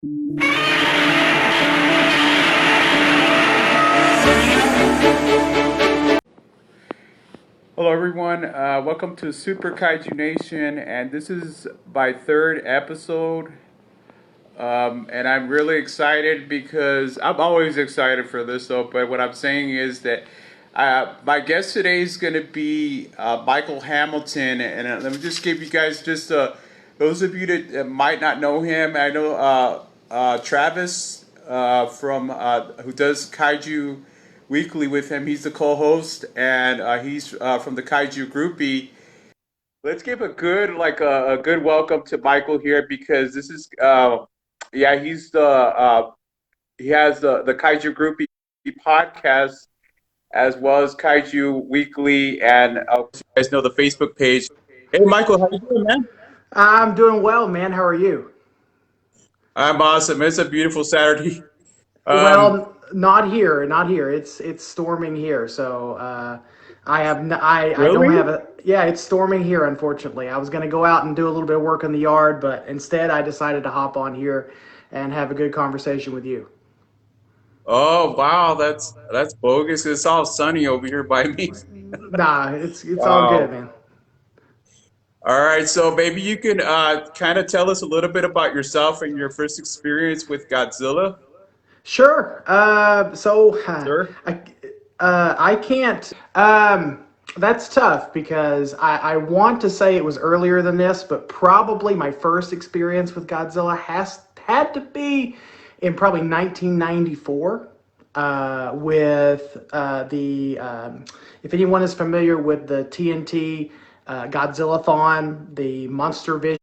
Hello, everyone. Welcome to Super Kaiju Nation, and this is my third episode. And I'm really excited because I'm always excited for this, though. But what I'm saying is that my guest today is going to be Michael Hamilton, and let me just give you guys just those of you that might not know him. I know Travis from who does Kaiju Weekly with him. He's the co-host, and he's from the Kaiju Groupie. Let's give a good a good welcome to Michael here because this is yeah, he's the he has the Kaiju Groupie podcast as well as Kaiju Weekly, and you guys know the Facebook page. Hey, Michael, how you doing, man? I'm doing well, man. How are you? I'm awesome. It's a beautiful Saturday. Um, Well, not here, not here. It's storming here, so I don't really? have a yeah. It's storming here, unfortunately. I was gonna go out and do a little bit of work in the yard, but instead I decided to hop on here and have a good conversation with you. Oh, wow, that's bogus. It's all sunny over here by me. Nah, it's all good, Wow. man. All right, so maybe you can kind of tell us a little bit about yourself and your first experience with Godzilla, Sure. sir. I can't. That's tough because I want to say it was earlier than this, but probably my first experience with Godzilla has had to be in probably 1994 with the if anyone is familiar with the TNT Godzilla-thon, the Monster Vision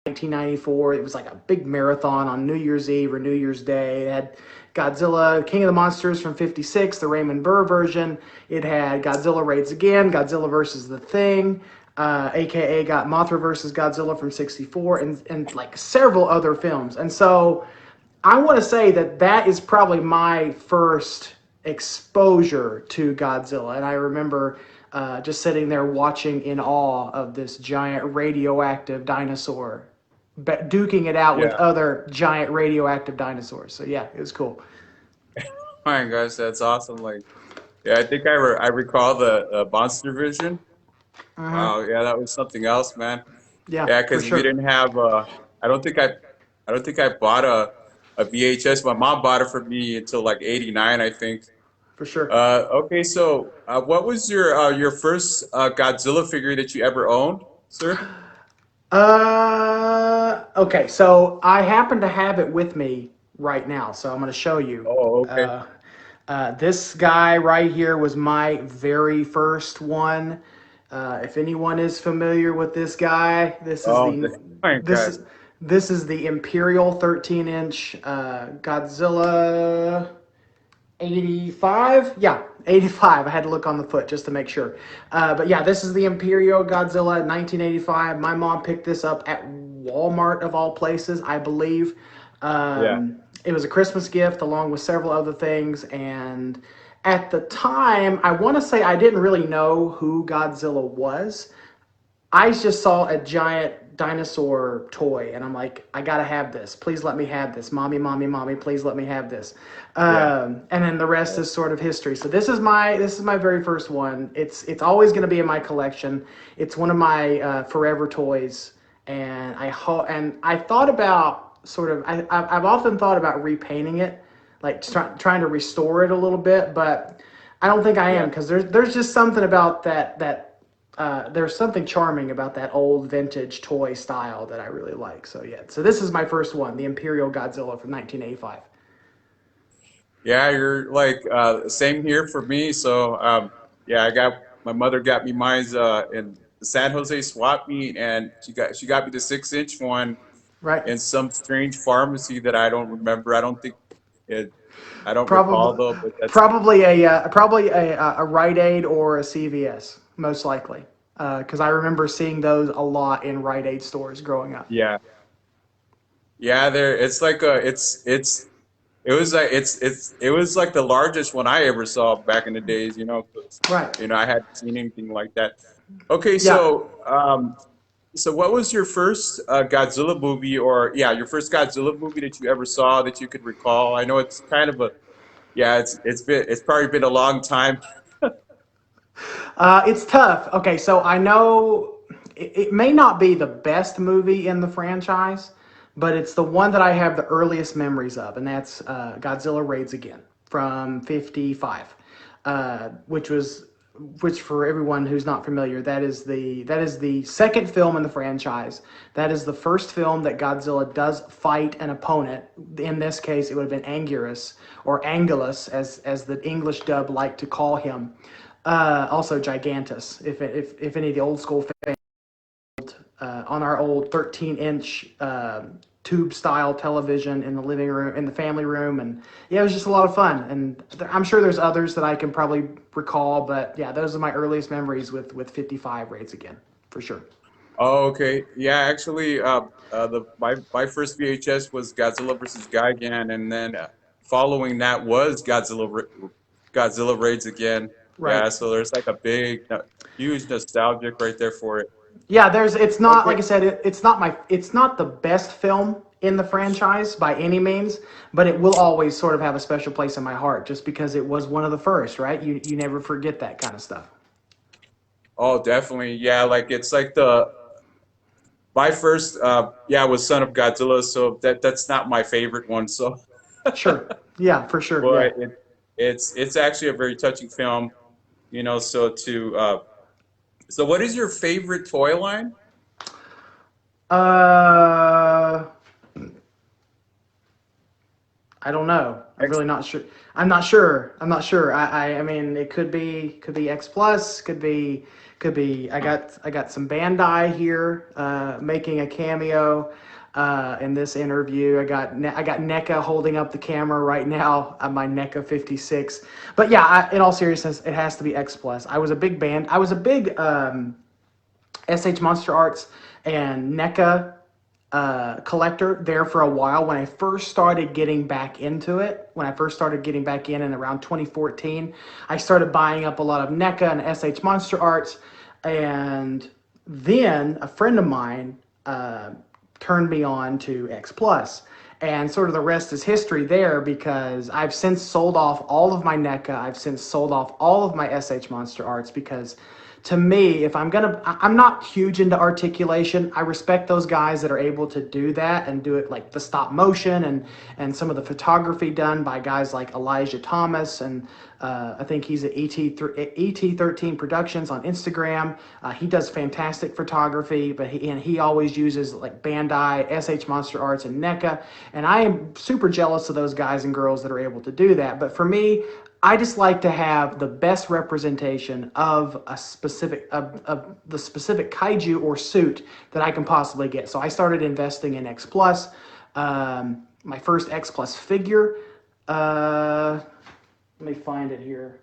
1994. It was like a big marathon on New Year's Eve or New Year's Day. It had Godzilla, King of the Monsters from '56, the Raymond Burr version. It had Godzilla Raids Again, Godzilla versus the Thing, aka got Mothra versus Godzilla from '64, and like several other films. And so I want to say that that is probably my first exposure to Godzilla. And I remember just sitting there watching in awe of this giant radioactive dinosaur, duking it out with Yeah. other giant radioactive dinosaurs. So yeah, it was cool. My gosh, that's awesome. Like, yeah, I think I recall the Monster Vision. Uh-huh. Wow, yeah, that was something else, man. Yeah, Yeah, for because we sure. didn't have. I don't think I don't think I bought a VHS. My mom bought it for me until like '89, I think. For sure. Okay, so what was your first Godzilla figure that you ever owned, sir? Okay, so I happen to have it with me right now, so I'm going to show you. Oh, okay. Uh, this guy right here was my very first one. If anyone is familiar with this guy, Oh, my this gosh. is this is the Imperial 13-inch Godzilla 85. Yeah, 85. I had to look on the foot just to make sure. But yeah, this is the Imperial Godzilla 1985. My mom picked this up at Walmart of all places, I believe. Yeah. It was a Christmas gift along with several other things. And at the time, I want to say I didn't really know who Godzilla was. I just saw a giant dinosaur toy, and I'm like, I gotta have this. Please let me have this. Mommy, mommy, mommy, please let me have this. Yeah. And then the rest is sort of history. So this is my very first one. It's always gonna be in my collection. It's one of my forever toys, and I thought about sort of I've often thought about repainting it, like trying to restore it a little bit, but I don't think I am Yeah. because there's just something about there's something charming about that old vintage toy style that I really like. So yeah, so this is my first one, the Imperial Godzilla from 1985. Yeah, you're like same here for me. So yeah, I got my mother got me mine's in the San Jose swap meet, and she got me the 6-inch one Right. in some strange pharmacy that I don't remember. I don't think it. I don't recall Probably, though, but that's probably a Rite Aid or a CVS, most likely, because I remember seeing those a lot in Rite Aid stores growing up. yeah, yeah. There, it's like a, it was like it was like the largest one I ever saw back in the days. 'Cause, Right. I hadn't seen anything like that. Okay, Yeah. so So what was your first Godzilla movie, or yeah, your first Godzilla movie that you ever saw that you could recall? I know it's kind of a yeah, it's probably been a long time. It's tough. Okay, so I know it may not be the best movie in the franchise, but it's the one that I have the earliest memories of, and that's Godzilla Raids Again from '55, which was which for everyone who's not familiar, that is the second film in the franchise. That is the first film that Godzilla does fight an opponent. In this case, it would have been Anguirus or Angulus, as the English dub like to call him. Also Gigantus, if any of the old school fans, on our old 13-inch tube style television in the living room, in the family room, and yeah, it was just a lot of fun. And I'm sure there's others that I can probably recall, but yeah, those are my earliest memories with 55 Raids Again, for sure. Oh, okay. Yeah, actually, the my first VHS was Godzilla versus Gigan, and then following that was Godzilla Raids Again. Right. Yeah, so there's like a big, huge nostalgic right there for it. Yeah, it's not, Okay. like I said, it's not the best film in the franchise by any means, but it will always sort of have a special place in my heart just because it was one of the first, right? You never forget that kind of stuff. Oh, definitely. Yeah, like it's like the my first yeah was Son of Godzilla, so that's not my favorite one. So, Sure. Yeah, for sure. Yeah. but it's actually a very touching film, you know. So what is your favorite toy line? Uh I don't know. I'm X, really not sure. I'm not sure. I mean, it could be X Plus, could be. I got some Bandai here making a cameo in this interview. I got NECA holding up the camera right now on my NECA 56. But yeah, in all seriousness, it has to be X Plus. I was a big SH Monster Arts and NECA collector there for a while when I first started getting back into it. When I first started getting back in around 2014, I started buying up a lot of NECA and SH Monster Arts. And then a friend of mine turned me on to X Plus. And sort of the rest is history there because I've since sold off all of my NECA. I've since sold off all of my SH Monster Arts because to me, if I'm not huge into articulation. I respect those guys that are able to do that and do it like the stop motion and some of the photography done by guys like Elijah Thomas and I think he's at ET13 Productions on Instagram. He does fantastic photography, but he always uses like Bandai, SH Monster Arts, and NECA. And I am super jealous of those guys and girls that are able to do that. But for me, I just like to have the best representation of of the specific kaiju or suit that I can possibly get. So I started investing in X Plus. My first X Plus figure. Let me find it here.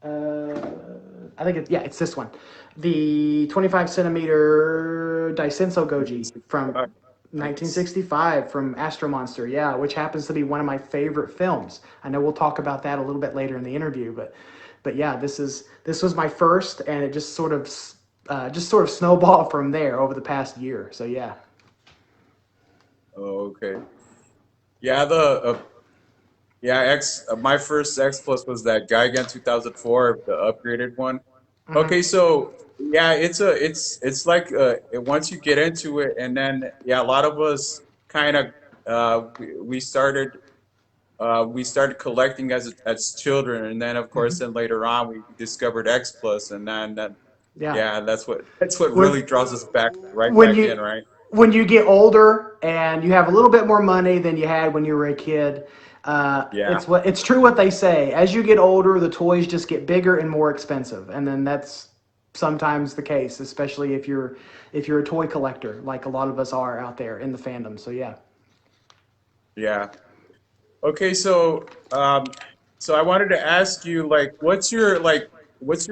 I think it's this one, the 25 centimeter Daisenso Goji from Nice. 1965 from Astro Monster, yeah, which happens to be one of my favorite films. I know we'll talk about that a little bit later in the interview, but yeah, this was my first, and it just sort of snowballed from there over the past year. So yeah. Oh, okay. Yeah, the yeah X my first X Plus was that Gigan 2004, the upgraded one. Hmm. Okay, so yeah, it's like once you get into it, and then yeah, a lot of us kind of we started collecting as children, and then of course Hmm. then later on we discovered X Plus, and then Yeah. yeah, that's what When really draws us back right when back in, you right? when you get older and you have a little bit more money than you had when you were a kid, Yeah, it's true what they say. As you get older, the toys just get bigger and more expensive, and then that's sometimes the case, especially if you're a toy collector, like a lot of us are out there in the fandom. So yeah. yeah. Okay, so I wanted to ask you like what's your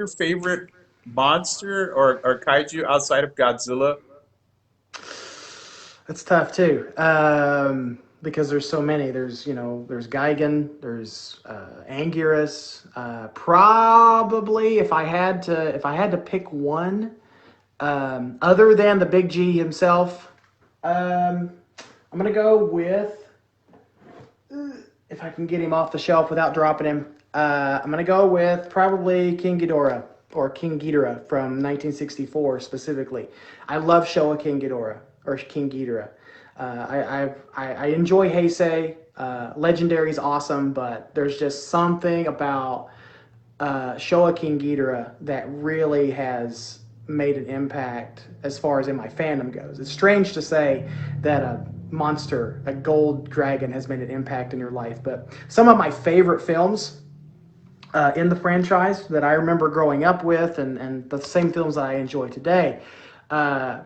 favorite monster or kaiju outside of Godzilla? That's tough too, because there's so many. There's Gigan, there's Anguirus. Probably, if I had to pick one, Other than the Big G himself, I'm gonna go with, if I can get him off the shelf without dropping him. I'm gonna go with probably King Ghidorah or King Ghidorah from 1964 specifically. I love Showa King Ghidorah or King Ghidorah. I enjoy Heisei. Legendary is awesome, but there's just something about Showa King Ghidorah that really has made an impact as far as in my fandom goes. It's strange to say that a monster, a gold dragon, has made an impact in your life, but some of my favorite films in the franchise that I remember growing up with, and the same films that I enjoy today, uh,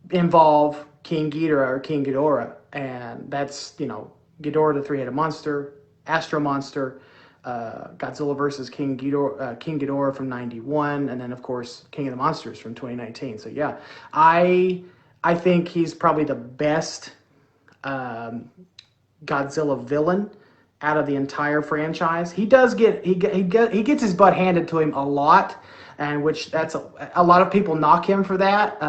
involve King Ghidorah or King Ghidorah, and that's Ghidorah the three-headed monster, Astro Monster, Godzilla versus King Ghidorah from '91, and then of course King of the Monsters from 2019. So yeah, I think he's probably the best um, Godzilla villain out of the entire franchise. He does he gets his butt handed to him a lot, and which that's a lot of people knock him for that.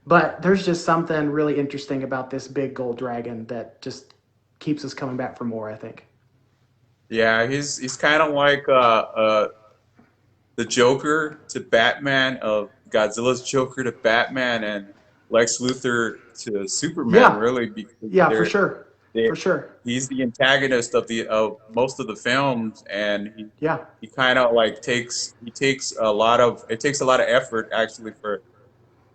But there's just something really interesting about this big gold dragon that just keeps us coming back for more, I think. Yeah, he's kind of like the Joker to Batman, of Godzilla's Joker to Batman, and Lex Luthor to Superman, Yeah, really, because yeah, for sure, they for sure. he's the antagonist of most of the films, and Yeah. he kind of like takes a lot of it takes a lot of effort actually for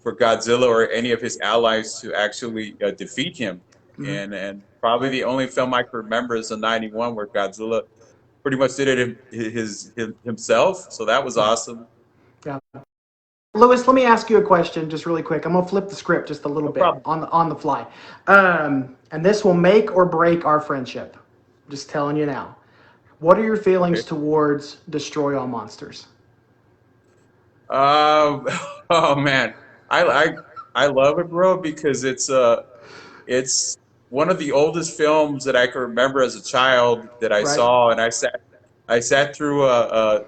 Godzilla or any of his allies to actually defeat him. Hmm. And probably the only film I can remember is the '91 where Godzilla pretty much did it himself. So that was Yeah. awesome. Yeah. Lewis, let me ask you a question just really quick. I'm gonna flip the script just a little No bit problem. on the fly, and this will make or break our friendship. Just telling you now. What are your feelings Okay. towards Destroy All Monsters? Um, oh man, I I I love it, bro, because it's one of the oldest films that I can remember as a child that I Right. saw, and I sat through an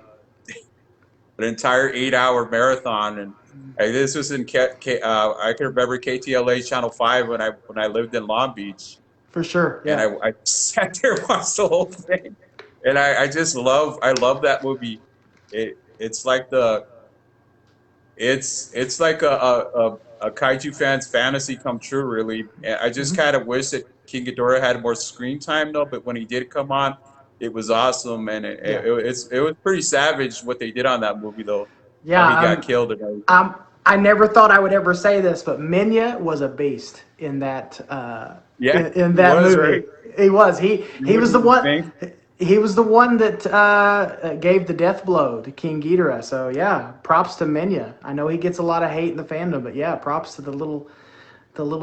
entire 8 hour marathon, and this was I can remember KTLA Channel 5 when I lived in Long Beach, For sure. and Yeah. I sat there and watched the whole thing, and I love that movie. It's like it's like a kaiju fan's fantasy come true, really. And I just Hmm. kind of wish that King Ghidorah had more screen time, though. But when he did come on, it was awesome, and Yeah. it was pretty savage what they did on that movie, though. How Yeah. he got killed and everything. I never thought I would ever say this, but Minya was a beast in that Yeah, in he that was movie. right. He was. You He was wouldn't the even one. think. He was the one that gave the death blow to King Ghidorah. So yeah, props to Minya. I know he gets a lot of hate in the fandom, but yeah, props to the little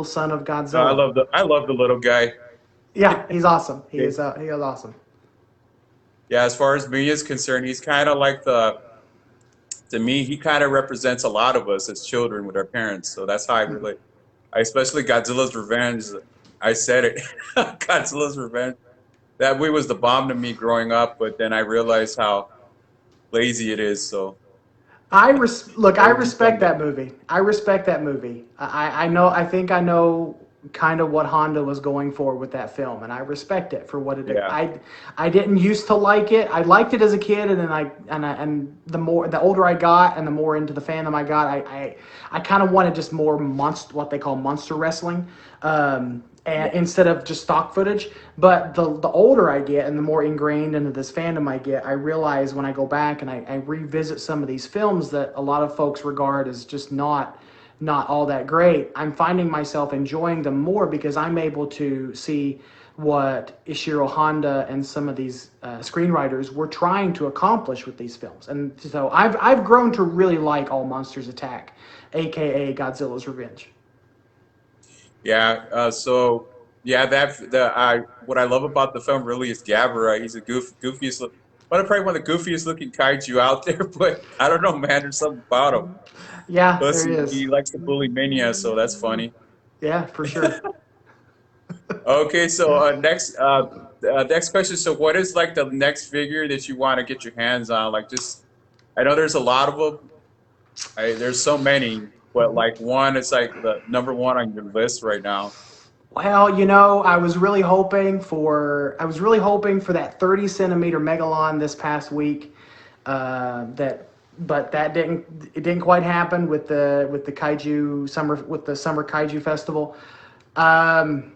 son of Godzilla. I love the little guy. Yeah, he's awesome. Okay. He is awesome. Yeah, as far as me is concerned, he's kind of like the to me, he kind of represents a lot of us as children with our parents. So that's how I relate. I especially Godzilla's Revenge. I said it, Godzilla's Revenge. That movie was the bomb to me growing up, but then I realized how lazy it is. So Look. it I would be fun respect to. that movie. I respect that movie. I know. I think I know kind of what Honda was going for with that film, and I respect it for what it. Yeah, I didn't used to like it. I liked it as a kid, and then and the older I got, and the more into the fandom I got, I kind of wanted just more monster, what they call monster wrestling. And yeah, instead of just stock footage. But the older I get and the more ingrained into this fandom I get, I realize when I go back and I revisit some of these films that a lot of folks regard as just not all that great, I'm finding myself enjoying them more because I'm able to see what Ishiro Honda and some of these screenwriters were trying to accomplish with these films. And so I've grown to really like All Monsters Attack, aka Godzilla's Revenge. yeah. So yeah, that the I what I love about the film really is Gabara. He's a goofiest. Probably one of the goofiest looking kaiju out there, but I don't know, man. There's something about him. Yeah, Plus, there he is. he likes to bully Minya, so that's funny. Yeah, for sure. Okay, so next question. So, what is the next figure that you want to get your hands on? Like, just I know there's a lot of them. There's so many, but like one is like the number one on your list right now. Well, I was really hoping for that 30 centimeter megalon this past week. That, but it didn't quite happen with the kaiju summer with the summer kaiju festival. Um,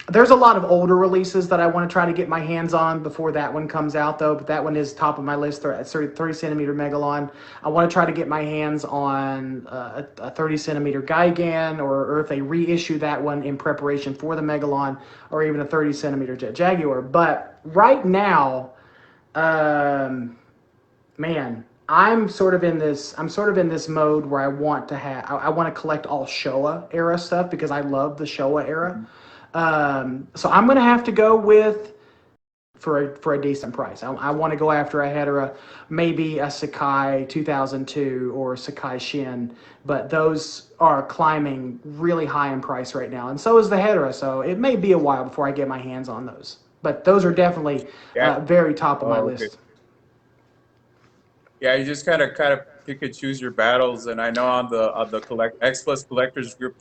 there's a lot of older releases that I want to try to get my hands on before that one comes out, though. But that one is top of my list. 30 centimeter megalon. I want to try to get my hands on a 30 centimeter Gigan, or if they reissue that one in preparation for the megalon, or even a 30 centimeter Jet Jaguar. But right now, um, man, I'm sort of in this mode where I want to collect all Showa era stuff because I love the Showa era. So I'm gonna have to go with for a decent price. I want to go after a Hedera, maybe a Sakai 2002 or Sakai Shin, but those are climbing really high in price right now, and so is the Hedera. So it may be a while before I get my hands on those, but those are definitely Yeah. very top of my Oh, okay. list. Yeah, you just kind of pick and choose your battles. And I know on the collect X Plus collectors group,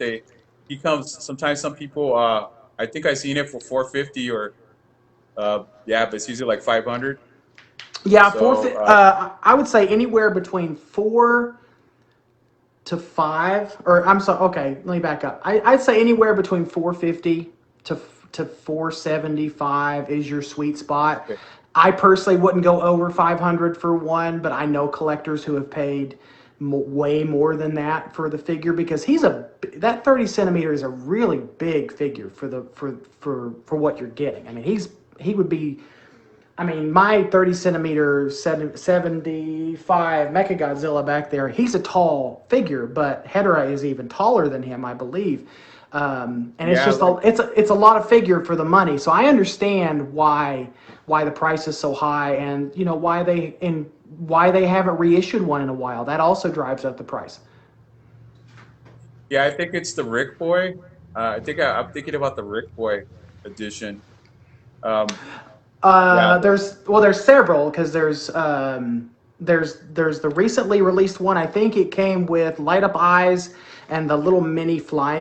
he comes sometimes. Some people, I think I seen it for 450 or yeah, but it's usually like 500. Yeah, So I would say anywhere between 4 to 5, or I'm sorry. Okay, let me back up. I'd say anywhere between 450 to 475 is your sweet spot. okay. I personally wouldn't go over 500 for one, but I know collectors who have paid way more than that for the figure because that 30 centimeter is a really big figure for what you're getting. I mean, he would be. I mean, my 30 centimeter 75 Mecha Godzilla back there, he's a tall figure, but Hedera is even taller than him, I believe. And it's Yeah, just like it's a lot of figure for the money. So I understand why the price is so high, and why they haven't reissued one in a while. That also drives up the price. yeah, I think it's the Rick Boy. I'm thinking about the Rick Boy edition. Um, yeah, There's several because there's the recently released one. I think it came with light up eyes and the little mini flying.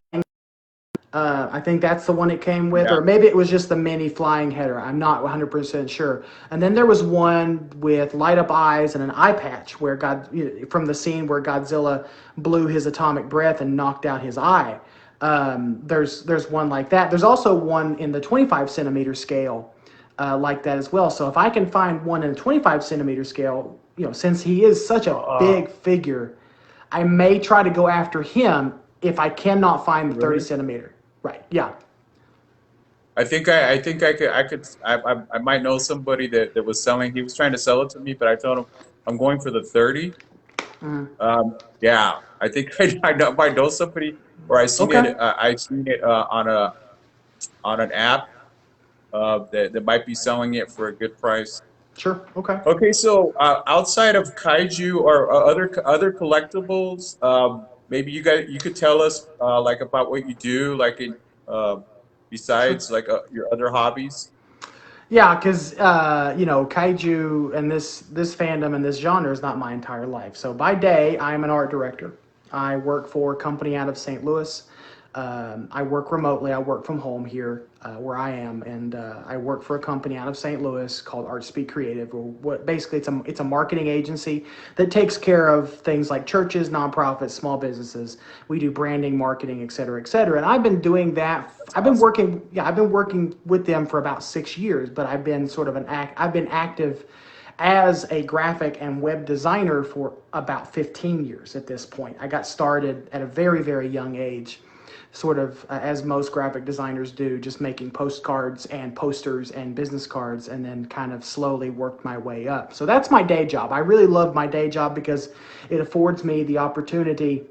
I think that's the one it came with, yeah, or maybe it was just the mini flying header. I'm not 100% sure. And then there was one with light up eyes and an eye patch from the scene where Godzilla blew his atomic breath and knocked out his eye. There's one like that. There's also one in the 25 centimeter scale like that as well. So if I can find one in the 25 centimeter scale, since he is such a uh, big figure, I may try to go after him if I cannot find the 30 really. centimeter. Right. Yeah. I think I might know somebody that was selling. He was trying to sell it to me, but I told him I'm going for the 30. Mhm. Yeah, I think I might know somebody, or Okay. I seen it on an app that might be selling it for a good price. Sure. Okay. Okay, so outside of kaiju or other collectibles, maybe you could tell us like about what you do, like in Sure. besides like your other hobbies. Yeah, because kaiju and this fandom and this genre is not my entire life. So by day, I'm an art director. I work for a company out of St. Louis. I work remotely. I work from home here where I am, and I work for a company out of St. Louis called Art Speak Creative. Or what basically it's a marketing agency that takes care of things like churches, nonprofits, small businesses. We do branding, marketing, et cetera, et cetera. And I've been doing that. That's awesome. I've been working with them for about 6 years, but I've been active as a graphic and web designer for about 15 years at this point. I got started at a very, very young age, sort of as most graphic designers do, just making postcards and posters and business cards, and then kind of slowly worked my way up. So that's my day job. I really love my day job because it affords me the opportunity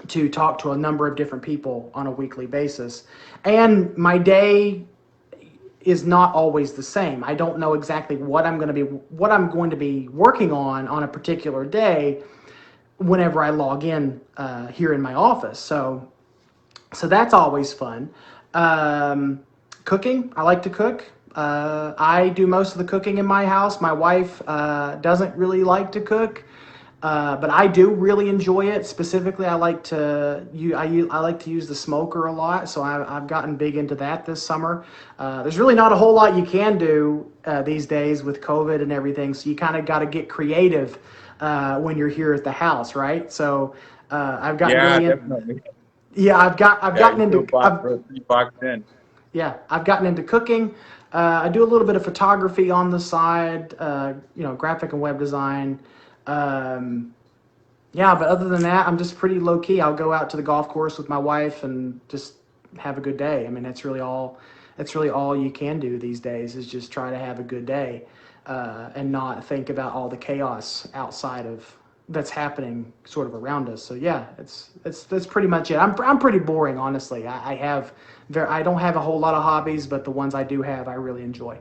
to talk to a number of different people on a weekly basis. And my day is not always the same. I don't know exactly what I'm going to be working on a particular day whenever I log in here in my office. So that's always fun. Um, Cooking, I like to cook. I do most of the cooking in my house. My wife doesn't really like to cook. But I do really enjoy it. Specifically, I like to use the smoker a lot, so I've gotten big into that this summer. There's really not a whole lot you can do these days with COVID and everything, so you kind of got to get creative when you're here at the house, right? So I've gotten Yeah, really in. definitely. Yeah, I've Yeah, gotten you feel into pretty boxed in. yeah, I've gotten into cooking. I do a little bit of photography on the side, graphic and web design. Um, yeah, but other than that, I'm just pretty low key. I'll go out to the golf course with my wife and just have a good day. I mean, that's really all. That's really all you can do these days is just try to have a good day, and not think about all the chaos outside of that's happening sort of around us. So yeah, that's pretty much it. I'm pretty boring, honestly. I don't have a whole lot of hobbies, but the ones I do have, I really enjoy.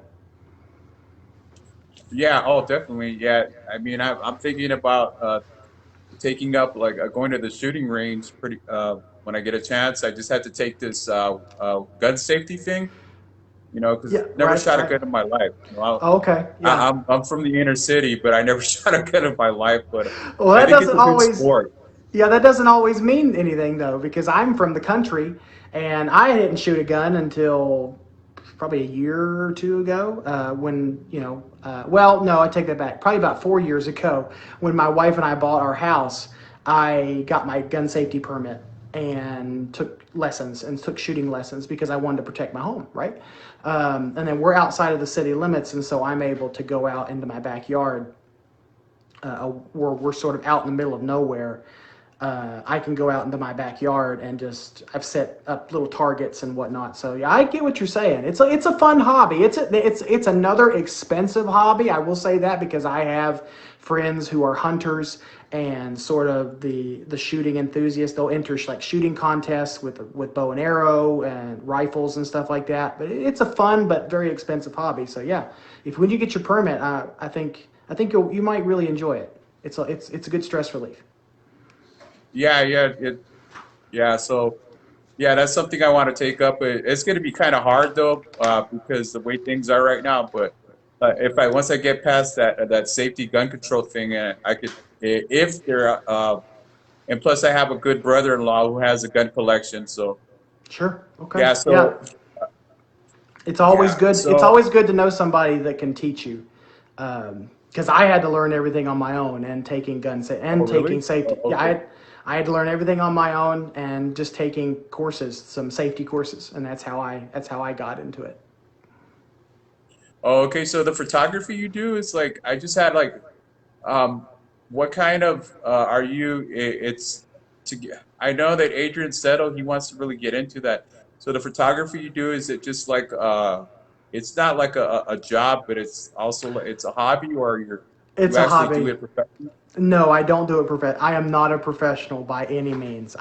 Yeah, oh, definitely. Yeah, I mean, I'm thinking about taking up like going to the shooting range pretty when I get a chance. I just had to take this gun safety thing, because Yeah, never right, shot a right. gun in my life. Oh, okay, yeah. I'm from the inner city, but I never shot a gun in my life. But Well, I that think it's doesn't a good always sport. Yeah, that doesn't always mean anything though, because I'm from the country and I didn't shoot a gun until probably a year or two ago. Well, no, I take that back. Probably about 4 years ago, when my wife and I bought our house, I got my gun safety permit and took shooting lessons because I wanted to protect my home, right? And then we're outside of the city limits, and so I'm able to go out into my backyard. We're sort of out in the middle of nowhere. I can go out into my backyard and I've set up little targets and whatnot. So yeah, I get what you're saying. It's a fun hobby. It's another expensive hobby. I will say that because I have friends who are hunters and sort of the shooting enthusiasts. They'll enter like shooting contests with bow and arrow and rifles and stuff like that. But it's a fun but very expensive hobby. So yeah, if when you get your permit, I think you might really enjoy it. It's a good stress relief. Yeah, yeah. So yeah, that's something I want to take up. It's going to be kind of hard though, because the way things are right now. But if I once I get past that safety gun control thing, I could if there and plus I have a good brother-in-law who has a gun collection. So Sure. Okay. yeah, Yeah. It's always yeah, good. It's so always good to know somebody that can teach you. Because I had to learn everything on my own and taking guns oh and taking really? safety. Oh, Yeah, okay. I had to learn everything on my own and just taking courses, some safety courses, and that's how I got into it. Oh, okay. So the photography you do is like I just had like Um, what kind of are you? It's I know that Adrian Settle, he wants to really get into that. So the photography you do, is it just like it's not like a job, but it's also it's a hobby, or you It's a actually do hobby. it professionally? No, I don't do it I am not a professional by any means.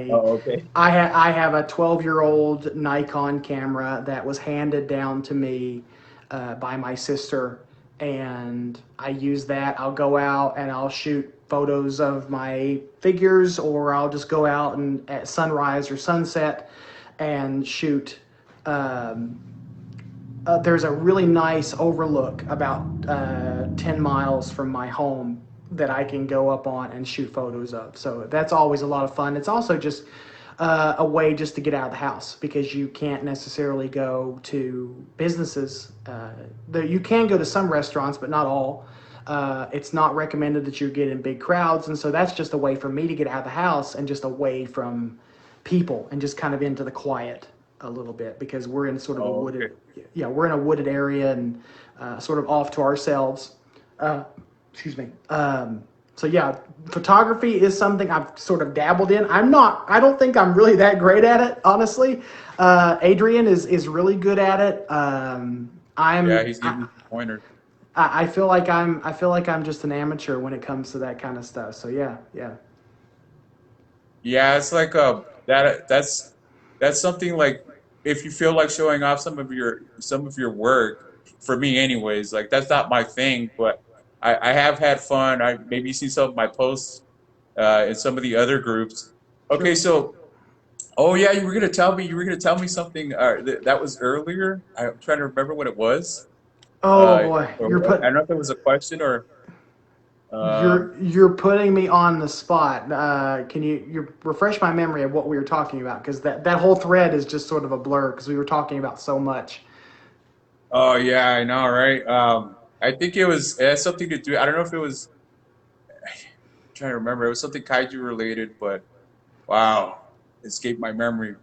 Oh, okay. I have a 12-year-old Nikon camera that was handed down to me by my sister, and I use that. I'll go out and I'll shoot photos of my figures, or I'll just go out and at sunrise or sunset and shoot. Um, there's a really nice overlook about 10 miles from my home that I can go up on and shoot photos of. So that's always a lot of fun. It's also just a way just to get out of the house because you can't necessarily go to businesses. You can go to some restaurants, but not all. It's not recommended that you get in big crowds. And so that's just a way for me to get out of the house and just away from people and just kind of into the quiet a little bit because we're in sort of a Oh, wooded, okay. yeah, we're in a wooded area and sort of off to ourselves. Uh, excuse me. So yeah, photography is something I've sort of dabbled in. I don't think I'm really that great at it, honestly. Adrian is really good at it. Yeah, I'm, he's giving me some pointers. I feel like I'm just an amateur when it comes to that kind of stuff. So yeah, yeah, Yeah, it's like that's something like if you feel like showing off some of your work, for me anyways, like that's not my thing, but I have had fun. I maybe see some of my posts in some of the other groups. Okay, sure. so oh yeah, you were gonna tell me something that was earlier. I'm trying to remember what it was. Oh boy, Or I don't know if it was a question or You're putting me on the spot. Can you refresh my memory of what we were talking about? Because that whole thread is just sort of a blur because we were talking about so much. Oh yeah, I know, right? I think it has something to do. I don't know if it was. I'm trying to remember. It was something kaiju related, but wow, escaped my memory.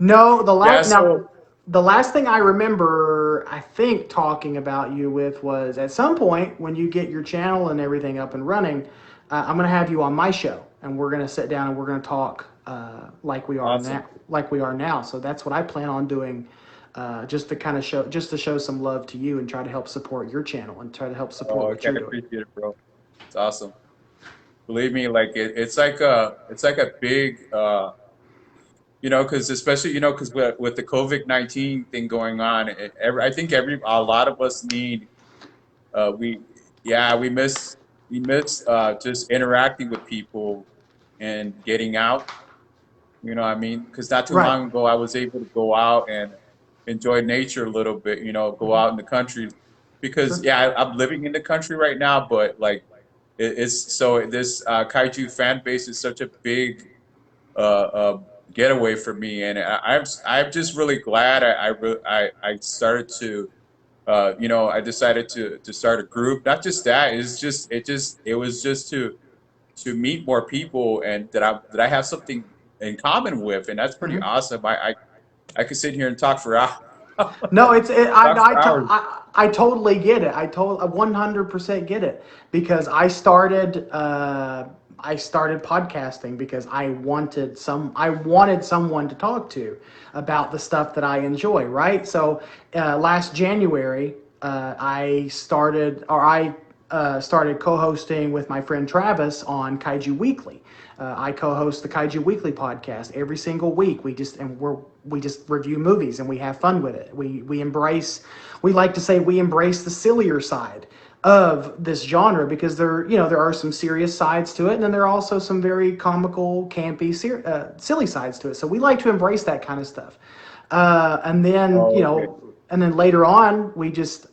No, Yeah, now so the last thing I remember, I think talking about you with was at some point when you get your channel and everything up and running, I'm going to have you on my show, and we're going to sit down and we're going to talk awesome. like we are now. So that's what I plan on doing, just to kind of just to show some love to you and try to help support your channel and try to help support Oh, what okay, you're I doing. appreciate it, bro. It's awesome. Believe me, like it's like a big because especially because with the COVID-19 thing going on, I think every a lot of us need we yeah we miss just interacting with people and getting out. You know what I mean? Because not too Right. long ago, I was able to go out and enjoy nature a little bit. Go Hmm. out in the country. Because Sure. yeah, I'm living in the country right now, but like it's so this kaiju fan base is such a big getaway for me, and I'm just really glad I started to I decided to start a group. Not just that, it was just to meet more people and that I have something in common with, and that's pretty Hmm. awesome. I could sit here and talk for hours. No, Talk for hours. I totally get it. I 100% get it because I started podcasting because I wanted someone to talk to about the stuff that I enjoy, right? So last January I started co-hosting with my friend Travis on Kaiju Weekly. I co-host the Kaiju Weekly podcast every single week. We just review movies and we have fun with it. We like to say we embrace the sillier side of this genre because there are some serious sides to it, and then there are also some very comical, campy, silly sides to it. So we like to embrace that kind of stuff. And then Oh, okay. later on,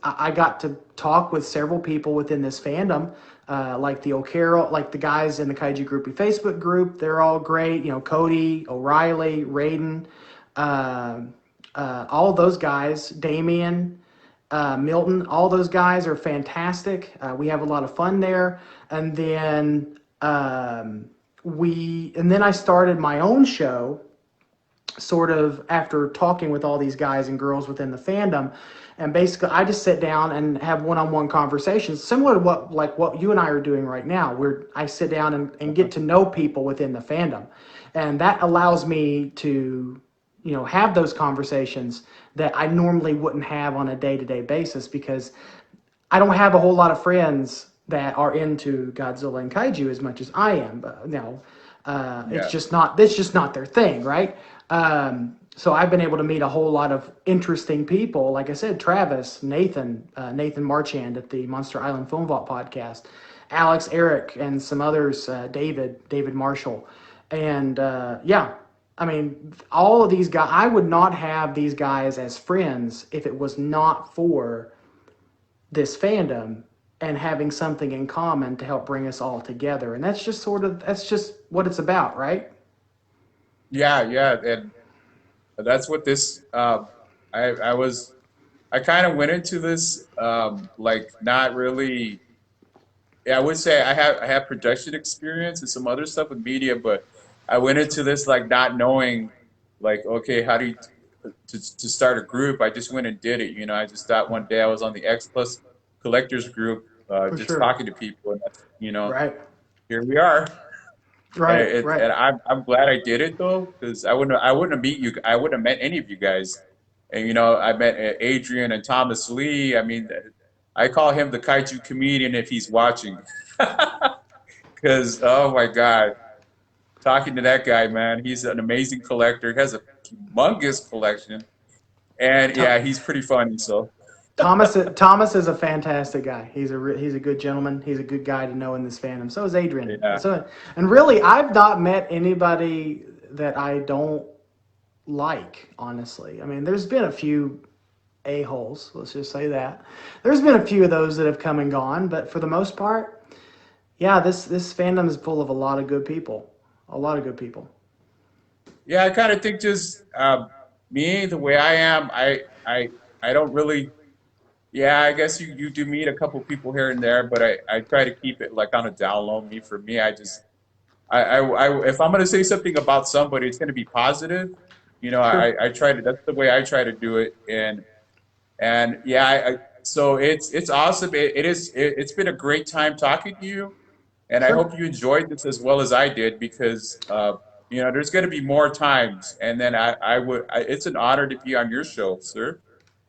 I got to talk with several people within this fandom, like the O'Carroll, like the guys in the Kaiju Groupie Facebook group. They're all great. Cody, O'Reilly, Raiden, uh, all of those guys, Damien, Milton, all those guys are fantastic. We have a lot of fun there. And then I started my own show sort of after talking with all these guys and girls within the fandom. And basically I just sit down and have one-on-one conversations similar to what you and I are doing right now, where I sit down and get to know people within the fandom. And that allows me to have those conversations that I normally wouldn't have on a day-to-day basis because I don't have a whole lot of friends that are into Godzilla and Kaiju as much as I am. But Yeah. it's just not their thing, right? So I've been able to meet a whole lot of interesting people. Like I said, Travis, Nathan Marchand at the Monster Island Film Vault podcast, Alex, Eric, and some others, David Marshall, and yeah. I mean, all of these guys, I would not have these guys as friends if it was not for this fandom and having something in common to help bring us all together. And that's just what it's about, right? Yeah, yeah, and that's what this. I was. I kind of went into this like not really. Yeah, I would say I have production experience and some other stuff with media, but I went into this like not knowing, like, okay, how do you to start a group? I just went and did it. I just thought one day I was on the X Plus collectors group, For just sure. talking to people, and that's, Right. here we are. And Right. Right. I'm glad I did it though, because I wouldn't have I wouldn't have met any of you guys. And I met Adrian and Thomas Lee. I mean, I call him the kaiju comedian if he's watching. Because oh my God, talking to that guy, man, he's an amazing collector. He has a humongous collection, and Th- yeah, he's pretty funny. So Thomas is a fantastic guy. He's a good gentleman. He's a good guy to know in this fandom. So is Adrian. yeah, And really, I've not met anybody that I don't like. Honestly, I mean, there's been a few a-holes. Let's just say that there's been a few of those that have come and gone, but for the most part, Yeah, this fandom is full of a lot of good people. A lot of good people. Yeah, I kind of think just me, the way I am, I don't really. Yeah, I guess you do meet a couple people here and there, but I try to keep it like on a down low. Me for me, I just if I'm gonna say something about somebody, it's gonna be positive. You know, Sure. I try to. That's the way I try to do it, and yeah, so it's awesome. It's been a great time talking to you, and I Sure. hope you enjoyed this as well as I did because you know there's going to be more times, and then it's an honor to be on your show, sir,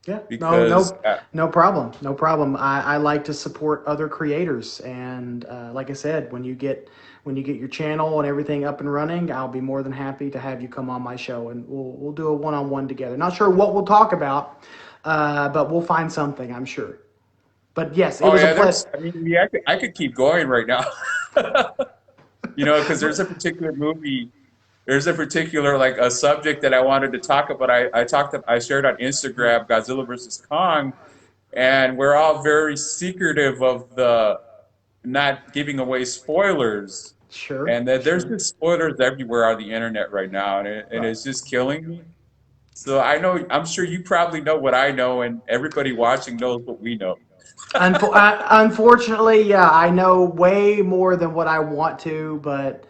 Yeah. No, because no, no problem. No problem. I like to support other creators, and like I said, when you get your channel and everything up and running, I'll be more than happy to have you come on my show, and we'll do a one on one together. Not sure what we'll talk about, but we'll find something. I'm sure. But yes, it oh was a yeah, pleasure. I mean, yeah, I could keep going right now, you know, because there's a particular movie. There's a particular like a subject that I wanted to talk about. I shared on Instagram Godzilla versus Kong, and we're all very secretive of the not giving away spoilers, Sure, and that there's sure. just spoilers everywhere on the internet right now, and Right. it's just killing me. So I'm sure you probably know what I know, and everybody watching knows what we know. Unfortunately, yeah, I know way more than what I want to, but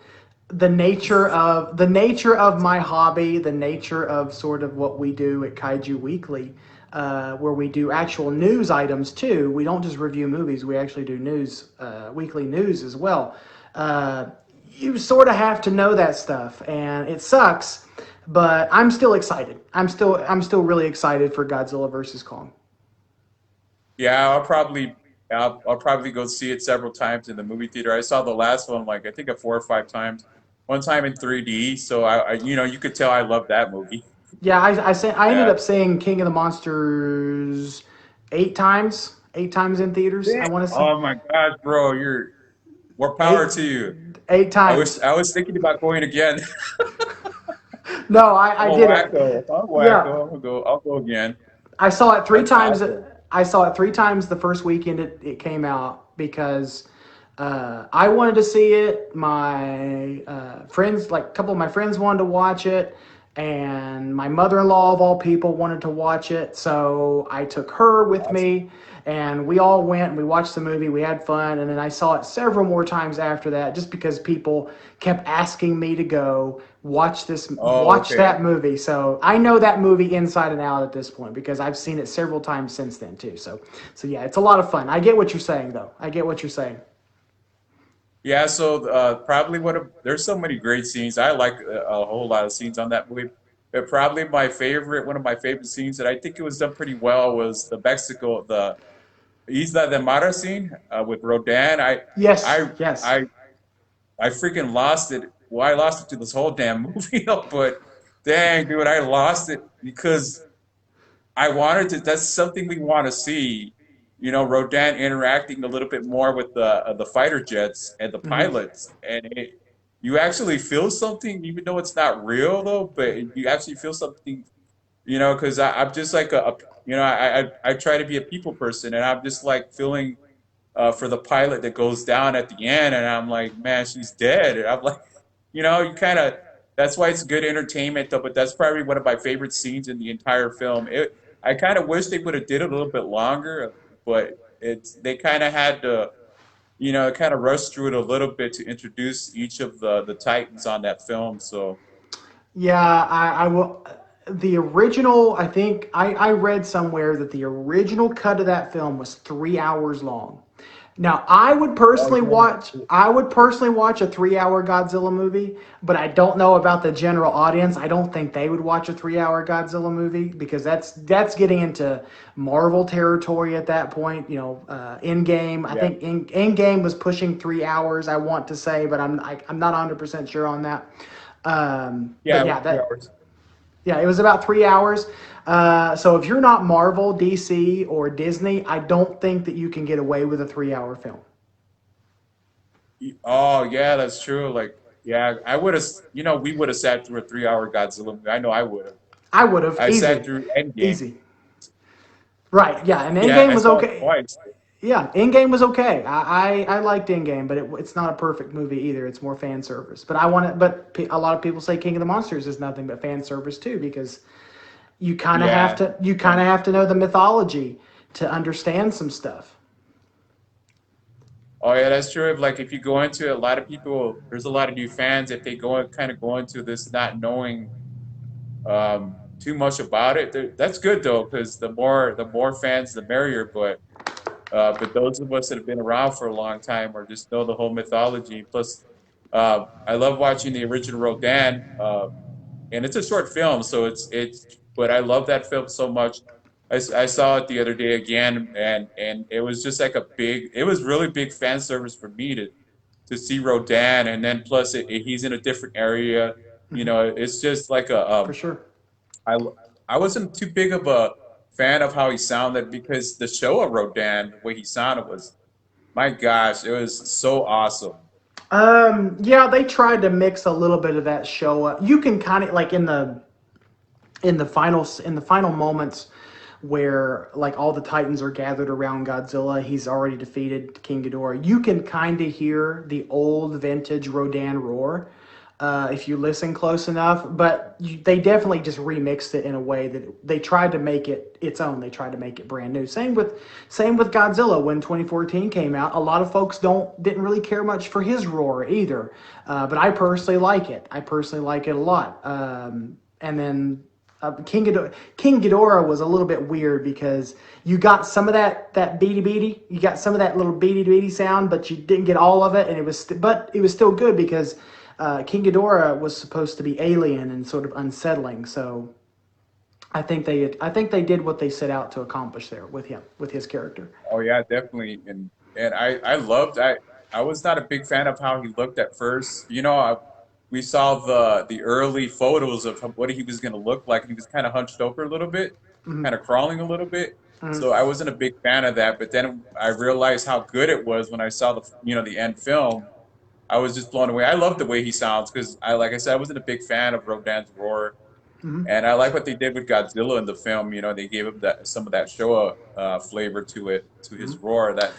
the nature of my hobby, the nature of sort of what we do at Kaiju Weekly, where we do actual news items too. We don't just review movies; we actually do news, weekly news as well. Uh, you sort of have to know that stuff, and it sucks, but I'm still excited. I'm still really excited for Godzilla versus Kong. Yeah, I'll probably go see it several times in the movie theater. I saw the last one like I think 4 or 5 times. One time in 3D, so you know you could tell I love that movie. Yeah, I ended Yeah. up seeing King of the Monsters 8 times, 8 times in theaters. I want to say Oh my gosh, bro, you're more power eight to you. eight times. I was thinking about going again. No, I'm I a did it. wacko. I'm a Yeah, wacko. I'll go again. I saw it three That's times. awesome. I saw it 3 times the first weekend it came out because I wanted to see it. My friends, like a couple of my friends, wanted to watch it, and my mother-in-law, of all people, wanted to watch it. So I took her with Awesome. me, and we all went and we watched the movie. We had fun, and then I saw it several more times after that, just because people kept asking me to go Oh, watch okay. that movie. So I know that movie inside and out at this point because I've seen it several times since then too. So yeah, it's a lot of fun. I get what you're saying though. I get what you're saying. Yeah, so probably there's so many great scenes. I like a whole lot of scenes on that movie. But probably one of my favorite scenes that I think it was done pretty well was the Isla de Mara scene with Rodan. Yes, I, yes. I, I freaking lost it. Well, I lost it to this whole damn movie, but dang, dude, I lost it because I wanted to. That's something we want to see. You know, Rodan interacting a little bit more with the fighter jets and the Hmm. pilots, and you actually feel something, even though it's not real though. But you actually feel something, you know, because I'm just like you know, I try to be a people person, and I'm just like feeling for the pilot that goes down at the end, and I'm like, man, she's dead. And I'm like, you know, you kind of. That's why it's good entertainment, though. But that's probably one of my favorite scenes in the entire film. I kind of wish they would have did it a little bit longer, but they kind of had to, you know, kind of rush through it a little bit to introduce each of the Titans on that film. So, Yeah, I will. The original, I think I read somewhere that the original cut of that film was 3 hours long. Now, oh yeah, I would personally watch a 3 hour Godzilla movie, but I don't know about the general audience. I don't think they would watch a 3 hour Godzilla movie because that's getting into Marvel territory at that point. You know, in game, I yeah, think in game was pushing 3 hours. I want to say, but I'm not 100% sure on that. But yeah, it was yeah, 3 hours. yeah, it was about 3 hours. So if you're not Marvel, DC, or Disney, I don't think that you can get away with a 3 hour film. Oh yeah, that's true. Like, yeah, I would have, you know, we would have sat through a 3 hour Godzilla movie. I know I would have. I would have I sat easy, through Endgame. easy. Right? Yeah, and Yeah, Endgame I was saw it okay. twice. Yeah, Endgame was okay. I liked Endgame, but it's not a perfect movie either. It's more fan service. But I want it. But a lot of people say King of the Monsters is nothing but fan service too, because Yeah. you kind of have to know the mythology to understand some stuff. Oh yeah, that's true. Like if you go into it, a lot of people, there's a lot of new fans. If they kind of go into this not knowing too much about it, that's good though, because the more fans, the merrier. But those of us that have been around for a long time or just know the whole mythology. Plus, I love watching the original Rodan, and it's a short film, so it's. But I love that film so much. I saw it the other day again, and it was just like it was really big fan service for me to see Rodan, and then plus he's in a different area. You Hmm. know, it's just like For sure. I I wasn't too big of a fan of how he sounded because the show of Rodan, the way he sounded was, my gosh, it was so awesome. Yeah, they tried to mix a little bit of that show up. You can kind of like in the final moments where like all the Titans are gathered around Godzilla. He's already defeated King Ghidorah. You can kind of hear the old vintage Rodan roar if you listen close enough. But they definitely just remixed it in a way that they tried to make it its own. They tried to make it brand new. Same with Godzilla when 2014 came out. A lot of folks didn't really care much for his roar either, but I personally like it. I personally like it a lot. And then King Ghidorah was a little bit weird because you got some of that beady beady, you got some of that little beady beady sound, but you didn't get all of it, and but it was still good because King Ghidorah was supposed to be alien and sort of unsettling. So I think they did what they set out to accomplish there with him with his character. Oh yeah, definitely. And I was not a big fan of how he looked at first. We saw the early photos of what he was going to look like, and he was kind of hunched over a little bit, Mm-hmm. kind of crawling a little bit. So Mm-hmm. I wasn't a big fan of that. But then I realized how good it was when I saw the end film. I was just blown away. I love the way he sounds because like I said, I wasn't a big fan of Rodan's roar. Mm-hmm. And I like what they did with Godzilla in the film. They gave him some of that Showa flavor to it, to his roar. That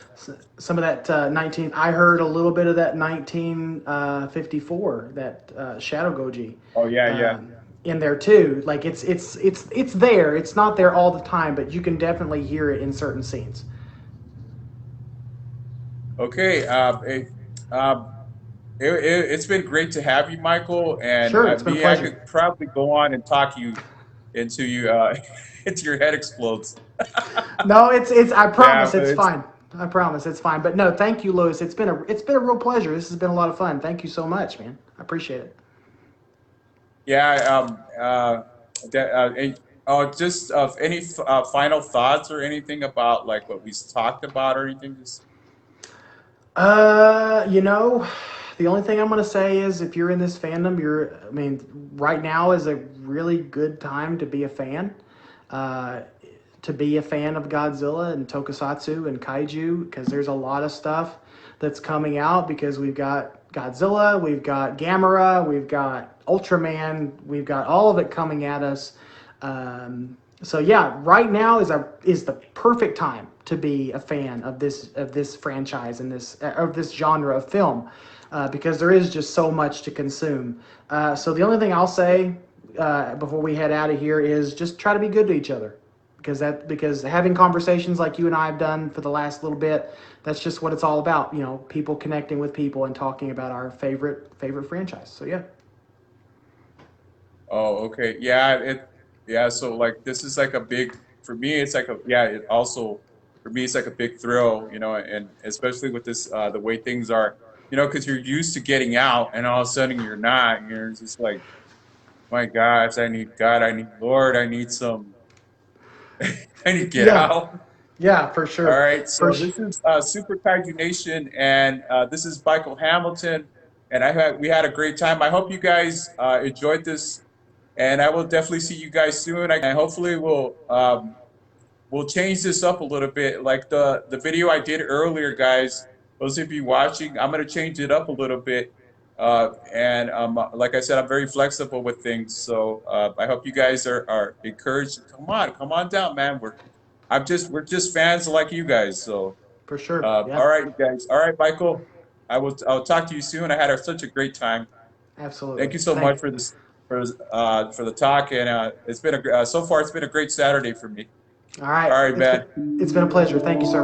Some of that 19. I heard a little bit of that 1954 that Shadow Goji Oh yeah, yeah. in there too. Like it's there. It's not there all the time, but you can definitely hear it in certain scenes. Okay. Um, it's been great to have you, Michael. And Sure, it's been a me, I pleasure. could probably go on and talk you into you into your head explodes. No, it's. I Yeah, promise but it's it's fine. I promise it's fine. But no, thank you, Lewis. It's been a real pleasure. This has been a lot of fun. Thank you so much, man. I appreciate it. yeah. That, just any final thoughts or anything about like what we talked about or anything? Just You know, the only thing I'm going to say is if you're in this fandom, I mean, right now is a really good time to be a fan. Uh, to be a fan of Godzilla and Tokusatsu and Kaiju because there's a lot of stuff that's coming out because we've got Godzilla, we've got Gamera, we've got Ultraman, we've got all of it coming at us. So yeah, right now is the perfect time to be a fan of this franchise and this of this genre of film because there is just so much to consume. So the only thing I'll say before we head out of here is just try to be good to each other because having conversations like you and I have done for the last little bit, that's just what it's all about. You know, people connecting with people and talking about our favorite franchise. So yeah. oh, okay. Yeah, so like this is like a big for me it's like a yeah, it also for me it's like a big thrill, and especially with this the way things are, because you're used to getting out and all of a sudden you're not, and you're just like, my gosh, I need God, I need Lord, I need some I need to get Yeah, out. yeah, for All sure. right, For so sh- this is Super Kaiju Nation, and this is Michael Hamilton, and we had a great time. I hope you guys enjoyed this, and I will definitely see you guys soon. And hopefully we'll change this up a little bit. Like the video I did earlier, guys. Those of you watching, I'm gonna change it up a little bit. And like I said, I'm very flexible with things. So I hope you guys are encouraged. Come on down, man. We're just fans like you guys. So For sure. All Yeah, right, you guys. All right, Michael. I'll talk to you soon. I had such a great time. Thank absolutely. you so much for this for the talk, and it's been so far it's been a great Saturday for me. All right. All right, It's been man. it's been a pleasure. Thank you, sir.